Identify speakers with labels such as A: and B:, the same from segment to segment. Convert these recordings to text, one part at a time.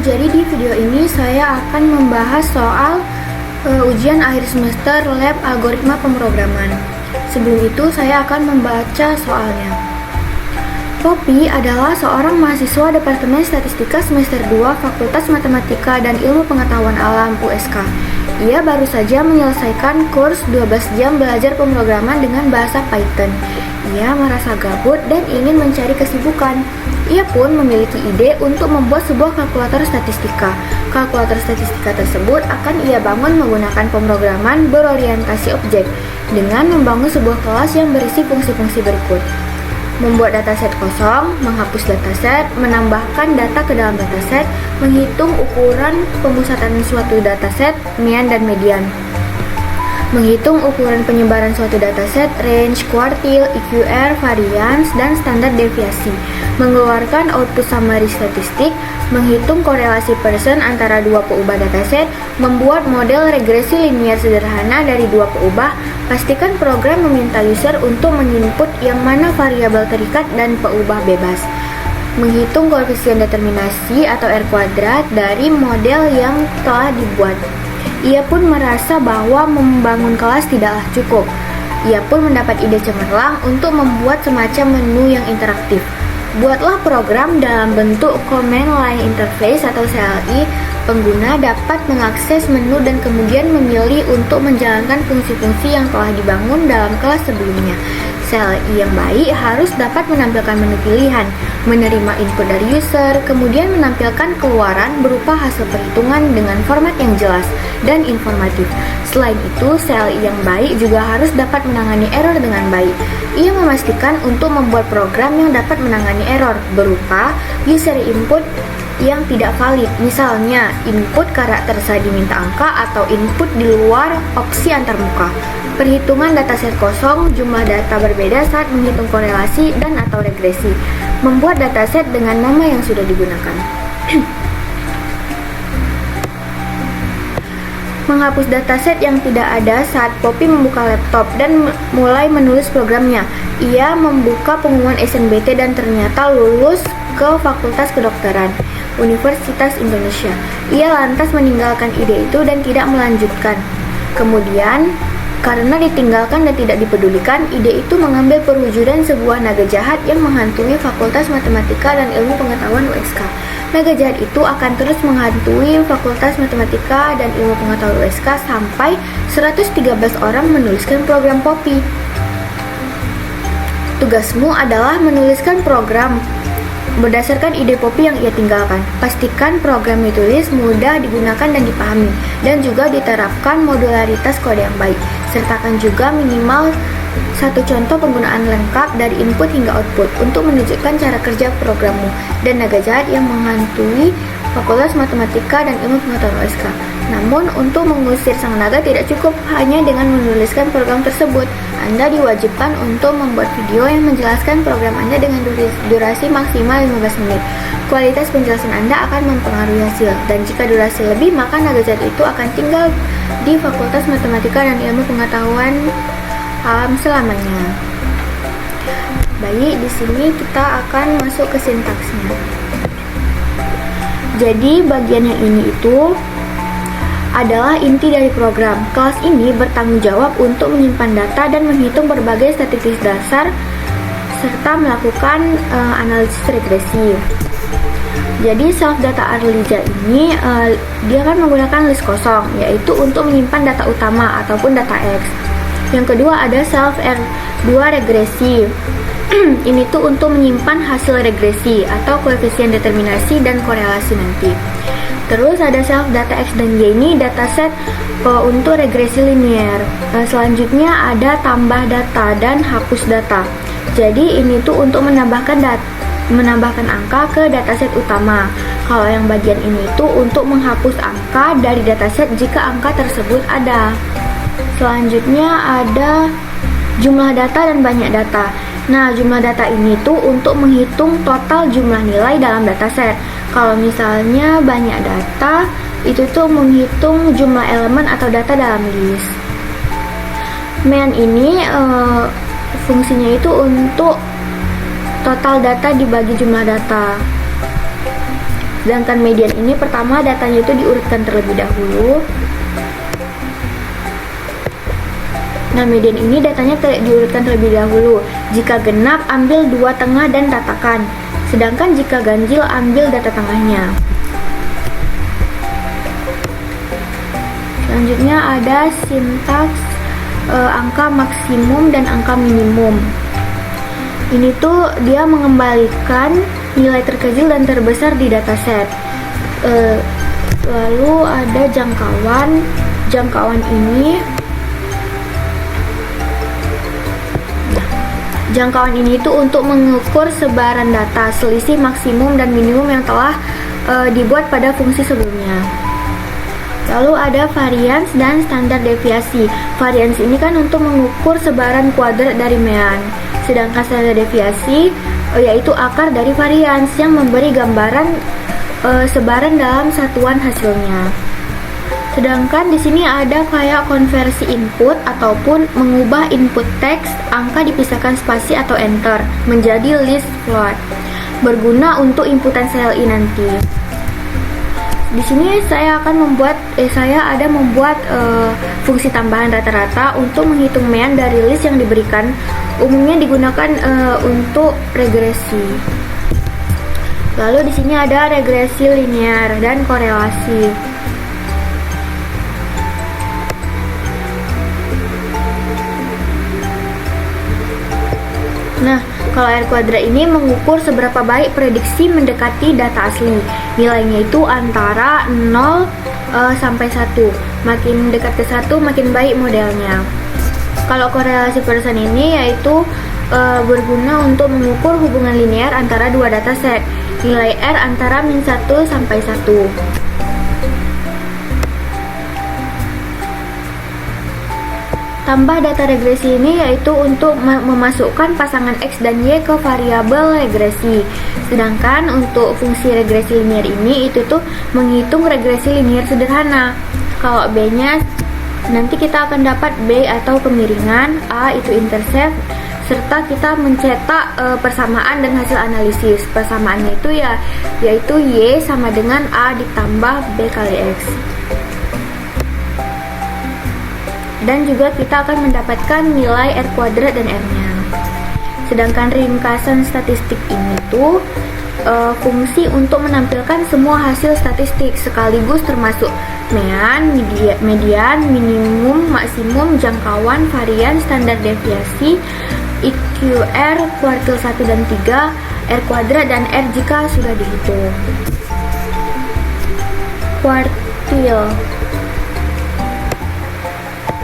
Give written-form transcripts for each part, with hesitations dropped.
A: Jadi di video ini saya akan membahas soal ujian akhir semester lab algoritma pemrograman. Sebelum itu saya akan membaca soalnya. Poppy adalah seorang mahasiswa Departemen Statistika semester 2 Fakultas Matematika dan Ilmu Pengetahuan Alam USK. Ia baru saja menyelesaikan kurs 12 jam belajar pemrograman dengan bahasa Python. Ia merasa gabut dan ingin mencari kesibukan. Ia pun memiliki ide untuk membuat sebuah kalkulator statistika. Kalkulator statistika tersebut akan ia bangun menggunakan pemrograman berorientasi objek dengan membangun sebuah kelas yang berisi fungsi-fungsi berikut. Membuat dataset kosong, menghapus dataset, menambahkan data ke dalam dataset, menghitung ukuran pemusatan suatu dataset, mean dan median, menghitung ukuran penyebaran suatu dataset, range, kuartil, EQR, variance, dan standar deviasi, mengeluarkan output summary statistik, menghitung korelasi Pearson antara dua peubah dataset, membuat model regresi linier sederhana dari dua peubah, pastikan program meminta user untuk menginput yang mana variabel terikat dan peubah bebas, menghitung koefisien determinasi atau R kuadrat dari model yang telah dibuat. Ia pun merasa bahwa membangun kelas tidaklah cukup. Ia pun mendapat ide cemerlang untuk membuat semacam menu yang interaktif. Buatlah program dalam bentuk Command Line Interface atau CLI. Pengguna dapat mengakses menu dan kemudian memilih untuk menjalankan fungsi-fungsi yang telah dibangun dalam kelas sebelumnya. CLI yang baik harus dapat menampilkan menu pilihan, menerima input dari user, kemudian menampilkan keluaran berupa hasil perhitungan dengan format yang jelas dan informatif. Selain itu, CLI yang baik juga harus dapat menangani error dengan baik. Ia memastikan untuk membuat program yang dapat menangani error berupa user input yang tidak valid, misalnya input karakter saat diminta angka atau input di luar opsi antarmuka. Perhitungan dataset kosong, jumlah data berbeda saat menghitung korelasi dan atau regresi. Membuat dataset dengan nama yang sudah digunakan. Menghapus dataset yang tidak ada saat Poppy membuka laptop dan mulai menulis programnya. Ia membuka pengumuman SNBT dan ternyata lulus ke Fakultas Kedokteran Universitas Indonesia. Ia lantas meninggalkan ide itu dan tidak melanjutkan. Kemudian, karena ditinggalkan dan tidak dipedulikan, ide itu mengambil perwujudan sebuah naga jahat yang menghantui Fakultas Matematika dan Ilmu Pengetahuan USK. Naga jahat itu akan terus menghantui Fakultas Matematika dan Ilmu Pengetahuan USK sampai 113 orang menuliskan program Poppy. Tugasmu adalah menuliskan program berdasarkan ide Poppy yang ia tinggalkan. Pastikan program ditulis mudah digunakan dan dipahami, dan juga diterapkan modularitas kode yang baik. Sertakan juga minimal satu contoh penggunaan lengkap dari input hingga output untuk menunjukkan cara kerja programmu dan naga jahat yang menghantui Fakultas Matematika dan Ilmu Pengetahuan USK. Namun, untuk mengusir sang naga tidak cukup hanya dengan menuliskan program tersebut. Anda diwajibkan untuk membuat video yang menjelaskan program Anda dengan durasi maksimal 15 menit. Kualitas penjelasan Anda akan mempengaruhi hasil, dan jika durasi lebih, maka naga jahat itu akan tinggal di Fakultas Matematika dan Ilmu Pengetahuan Alam selamanya. Baik, di sini kita akan masuk ke sintaksnya. Jadi, bagian yang ini itu adalah inti dari program. Kelas ini bertanggung jawab untuk menyimpan data dan menghitung berbagai statistik dasar serta melakukan analisis regresi. Jadi self data analyzer ini dia akan menggunakan list kosong, yaitu untuk menyimpan data utama ataupun data X. Yang kedua ada self R2 regresi. Ini tuh untuk menyimpan hasil regresi atau koefisien determinasi dan korelasi nanti. Terus ada self data X dan Y, ini dataset untuk regresi linier. Selanjutnya ada tambah data dan hapus data. Jadi ini tuh untuk menambahkan angka ke dataset utama. Kalau yang bagian ini tuh untuk menghapus angka dari dataset jika angka tersebut ada. Selanjutnya ada jumlah data dan banyak data. Nah, jumlah data ini tuh untuk menghitung total jumlah nilai dalam dataset. Kalau misalnya banyak data, itu tuh menghitung jumlah elemen atau data dalam list. Mean ini fungsinya itu untuk total data dibagi jumlah data. Sedangkan median ini pertama datanya itu diurutkan terlebih dahulu. Nah, median ini datanya diurutkan terlebih dahulu. Jika genap, ambil 2 tengah dan ratakan. Sedangkan jika ganjil, ambil data tengahnya. Selanjutnya ada sintaks angka maksimum dan angka minimum. Ini tuh dia mengembalikan nilai terkecil dan terbesar di dataset. Lalu ada jangkauan. Jangkauan ini itu untuk mengukur sebaran data, selisih maksimum dan minimum yang telah dibuat pada fungsi sebelumnya. Lalu ada varians dan standar deviasi. Varians ini kan untuk mengukur sebaran kuadrat dari mean. Sedangkan standar deviasi yaitu akar dari varians yang memberi gambaran sebaran dalam satuan hasilnya. Sedangkan di sini ada kayak konversi input ataupun mengubah input teks, angka dipisahkan spasi atau enter menjadi list float, berguna untuk inputan CLI nanti. Di sini saya membuat fungsi tambahan rata-rata untuk menghitung mean dari list yang diberikan. Umumnya digunakan untuk regresi. Lalu di sini ada regresi linear dan korelasi. Nah, kalau R kuadrat ini mengukur seberapa baik prediksi mendekati data asli. Nilainya itu antara 0 sampai 1. Makin dekat ke 1, makin baik modelnya. Kalau korelasi Pearson ini yaitu berguna untuk mengukur hubungan linear antara dua dataset. Nilai R antara min 1 sampai 1. Tambah data regresi ini yaitu untuk memasukkan pasangan X dan Y ke variabel regresi. Sedangkan untuk fungsi regresi linear ini itu tuh menghitung regresi linear sederhana. Kalau B-nya nanti kita akan dapat B atau kemiringan, A itu intercept, serta kita mencetak persamaan dan hasil analisis. Persamaannya itu yaitu Y sama dengan A ditambah B kali X. Dan juga kita akan mendapatkan nilai R kuadrat dan R-nya. Sedangkan ringkasan statistik ini tuh fungsi untuk menampilkan semua hasil statistik sekaligus termasuk mean, median, minimum, maksimum, jangkauan, varian, standar deviasi, IQR, kuartil 1 dan 3, R kuadrat dan R jika sudah dihitung.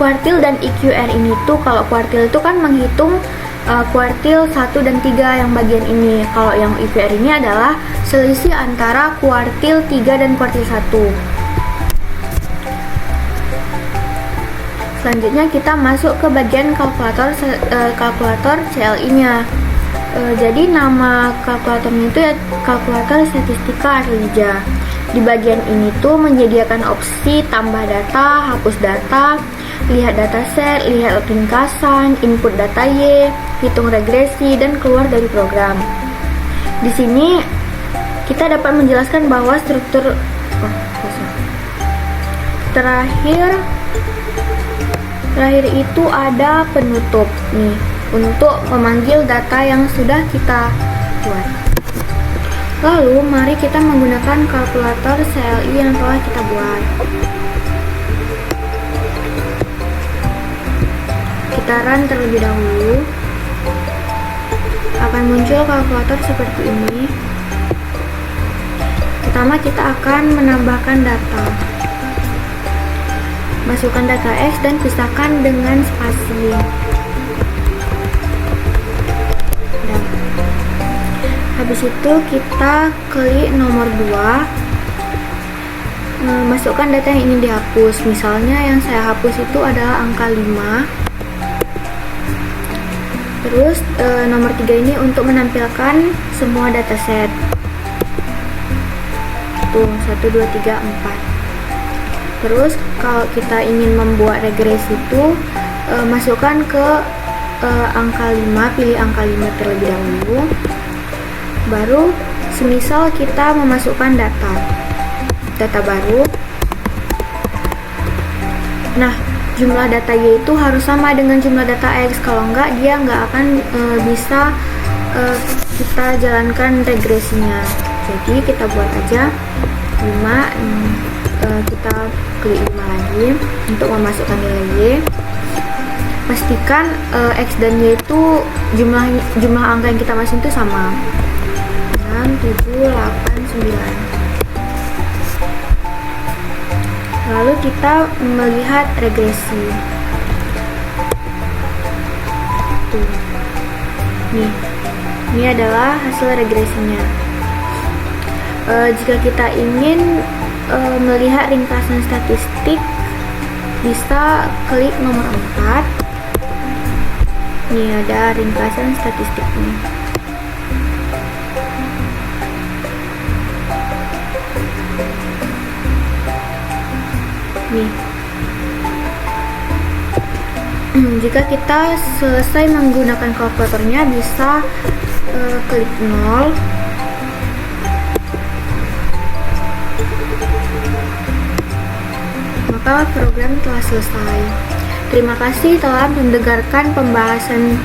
A: Kuartil dan IQR ini tuh, kalau kuartil itu kan menghitung kuartil 1 dan 3 yang bagian ini. Kalau yang IQR ini adalah selisih antara kuartil 3 dan kuartil 1. Selanjutnya kita masuk ke bagian kalkulator CLI-nya. Jadi nama kalkulatornya itu ya kalkulator statistika Arlija. Di bagian ini tuh menyediakan opsi tambah data, hapus data, lihat dataset, lihat ringkasan, input data Y, hitung regresi, dan keluar dari program. Di sini kita dapat menjelaskan bahwa struktur terakhir itu ada penutup nih untuk memanggil data yang sudah kita buat. Lalu mari kita menggunakan kalkulator CLI yang telah kita buat. Kita run terlebih dahulu. Akan muncul kalkulator seperti ini. Pertama kita akan menambahkan data. Masukkan data X dan pisahkan dengan spasi. Habis itu kita klik nomor 2, masukkan data yang ingin dihapus. Misalnya yang saya hapus itu adalah angka 5. Terus nomor 3 ini untuk menampilkan semua dataset. Tuh 1, 2, 3, 4. Terus kalau kita ingin membuat regresi itu masukkan ke angka 5, pilih angka 5 terlebih dahulu. Baru semisal kita memasukkan data baru. Nah, jumlah data Y itu harus sama dengan jumlah data X, kalau enggak dia nggak akan bisa kita jalankan regresinya. Jadi kita buat aja 5, kita klik 5 lagi untuk memasukkan nilai Y. Pastikan X dan Y itu jumlah angka yang kita masukin itu sama, 6, 7, 8, 9. Lalu kita melihat regresi. Tuh. Ini adalah hasil regresinya. Jika kita ingin melihat ringkasan statistik, bisa klik nomor 4. Ini ada ringkasan statistiknya. Jika kita selesai menggunakan kalkulatornya, bisa klik 0. Maka program telah selesai. Terima kasih telah mendengarkan pembahasan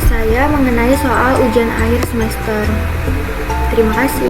A: saya mengenai soal ujian akhir semester. Terima kasih.